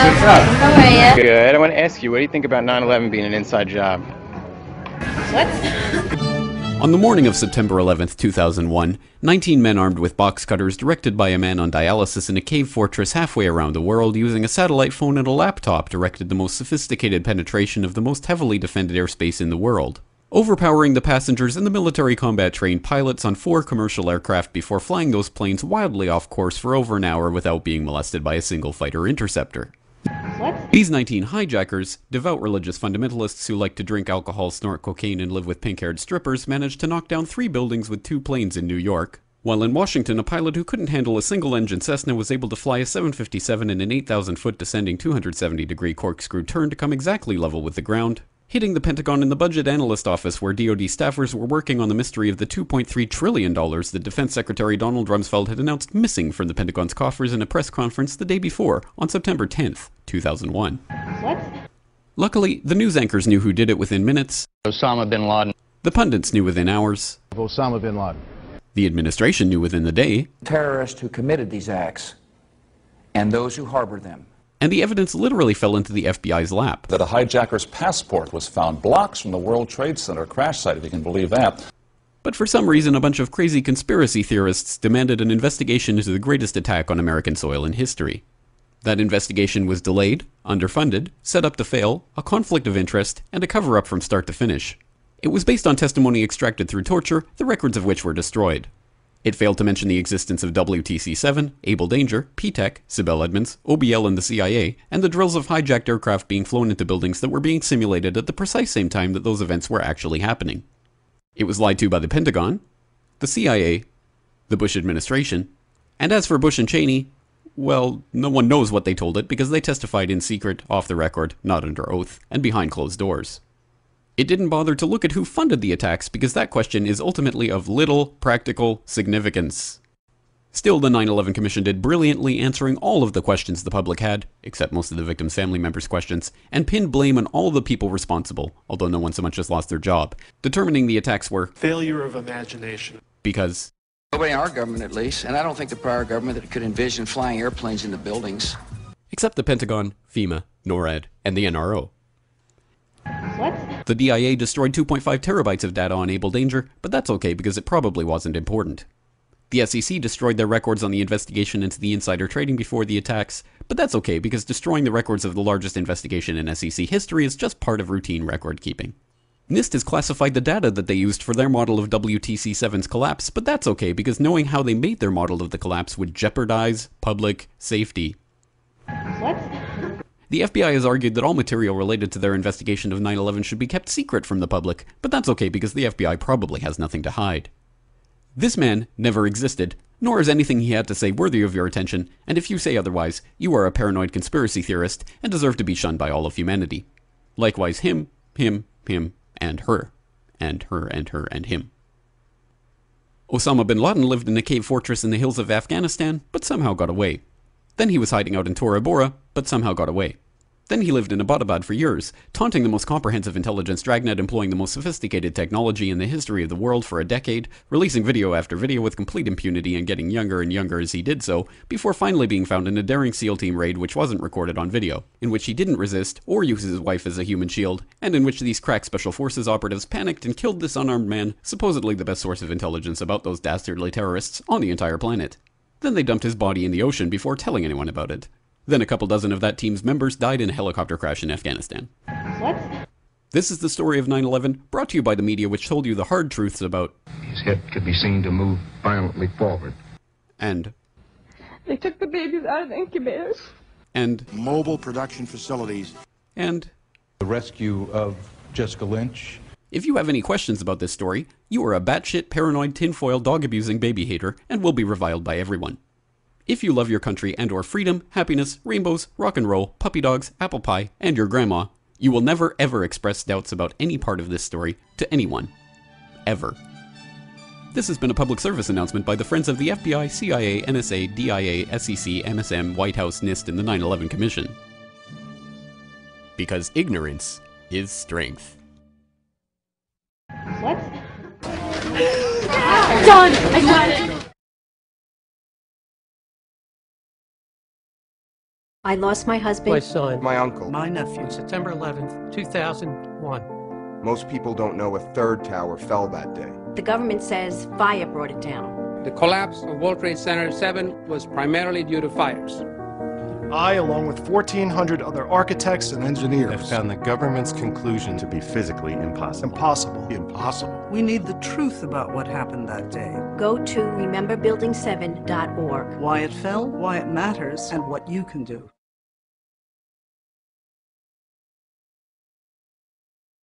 What's up? How are you? Good. I want to ask you, what do you think about 9/11 being an inside job? What? On the morning of September 11th, 2001, 19 men armed with box cutters directed by a man on dialysis in a cave fortress halfway around the world using a satellite phone and a laptop directed the most sophisticated penetration of the most heavily defended airspace in the world, overpowering the passengers and the military combat-trained pilots on 4 commercial aircraft before flying those planes wildly off course for over an hour without being molested by a single fighter interceptor. What? These 19 hijackers, devout religious fundamentalists who like to drink alcohol, snort cocaine, and live with pink-haired strippers, managed to knock down 3 buildings with 2 planes in New York, while in Washington a pilot who couldn't handle a single-engine Cessna was able to fly a 757 in an 8,000-foot descending 270-degree corkscrew turn to come exactly level with the ground, hitting the Pentagon in the budget analyst office where DoD staffers were working on the mystery of the $2.3 trillion that Defense Secretary Donald Rumsfeld had announced missing from the Pentagon's coffers in a press conference the day before, on September 10th, 2001. What? Luckily, the news anchors knew who did it within minutes. Osama bin Laden. The pundits knew within hours. Osama bin Laden. The administration knew within the day. Terrorists who committed these acts and those who harbored them. And the evidence literally fell into the FBI's lap. That a hijacker's passport was found blocks from the World Trade Center crash site, if you can believe that. But for some reason, a bunch of crazy conspiracy theorists demanded an investigation into the greatest attack on American soil in history. That investigation was delayed, underfunded, set up to fail, a conflict of interest, and a cover-up from start to finish. It was based on testimony extracted through torture, the records of which were destroyed. It failed to mention the existence of WTC-7, Able Danger, P-TECH, Sibel Edmonds, OBL and the CIA, and the drills of hijacked aircraft being flown into buildings that were being simulated at the precise same time that those events were actually happening. It was lied to by the Pentagon, the CIA, the Bush administration, and as for Bush and Cheney, well, no one knows what they told it because they testified in secret, off the record, not under oath, and behind closed doors. It didn't bother to look at who funded the attacks because that question is ultimately of little practical significance. Still, the 9/11 Commission did brilliantly answering all of the questions the public had, except most of the victims' family members' questions, and pinned blame on all the people responsible, although no one so much as lost their job, determining the attacks were failure of imagination. Because Nobody in our government, at least, and I don't think the prior government that could envision flying airplanes into buildings. Except the Pentagon, FEMA, NORAD, and the NRO. What? The DIA destroyed 2.5 terabytes of data on Able Danger, but that's okay because it probably wasn't important. The SEC destroyed their records on the investigation into the insider trading before the attacks, but that's okay because destroying the records of the largest investigation in SEC history is just part of routine record keeping. NIST has classified the data that they used for their model of WTC-7's collapse, but that's okay because knowing how they made their model of the collapse would jeopardize public safety. What? The FBI has argued that all material related to their investigation of 9/11 should be kept secret from the public, but that's okay because the FBI probably has nothing to hide. This man never existed, nor is anything he had to say worthy of your attention, and if you say otherwise, you are a paranoid conspiracy theorist and deserve to be shunned by all of humanity. Likewise him, and her, and her, and her, and him. Osama bin Laden lived in a cave fortress in the hills of Afghanistan, but somehow got away. Then he was hiding out in Tora Bora, but somehow got away. Then he lived in Abbottabad for years, taunting the most comprehensive intelligence dragnet employing the most sophisticated technology in the history of the world for a decade, releasing video after video with complete impunity and getting younger and younger as he did so, before finally being found in a daring SEAL team raid which wasn't recorded on video, in which he didn't resist or use his wife as a human shield, and in which these crack special forces operatives panicked and killed this unarmed man, supposedly the best source of intelligence about those dastardly terrorists on the entire planet. Then they dumped his body in the ocean before telling anyone about it. Then a couple dozen of that team's members died in a helicopter crash in Afghanistan. What? This is the story of 9/11, brought to you by the media which told you the hard truths about... His head could be seen to move violently forward. And... They took the babies out of the incubators. And... Mobile production facilities. And... The rescue of Jessica Lynch. If you have any questions about this story, you are a batshit paranoid tinfoil dog-abusing baby hater and will be reviled by everyone. If you love your country and or freedom, happiness, rainbows, rock and roll, puppy dogs, apple pie, and your grandma, you will never ever express doubts about any part of this story to anyone. Ever. This has been a public service announcement by the Friends of the FBI, CIA, NSA, DIA, SEC, MSM, White House, NIST, and the 9/11 Commission. Because ignorance is strength. What? Done! I got it! I lost my husband. My son. My uncle. My nephew. September 11th, 2001. Most people don't know a third tower fell that day. The government says fire brought it down. The collapse of World Trade Center 7 was primarily due to fires. I, along with 1,400 other architects and engineers, have found the government's conclusion to be physically impossible. Impossible. We need the truth about what happened that day. Go to rememberbuilding7.org. Why it fell, why it matters, and what you can do.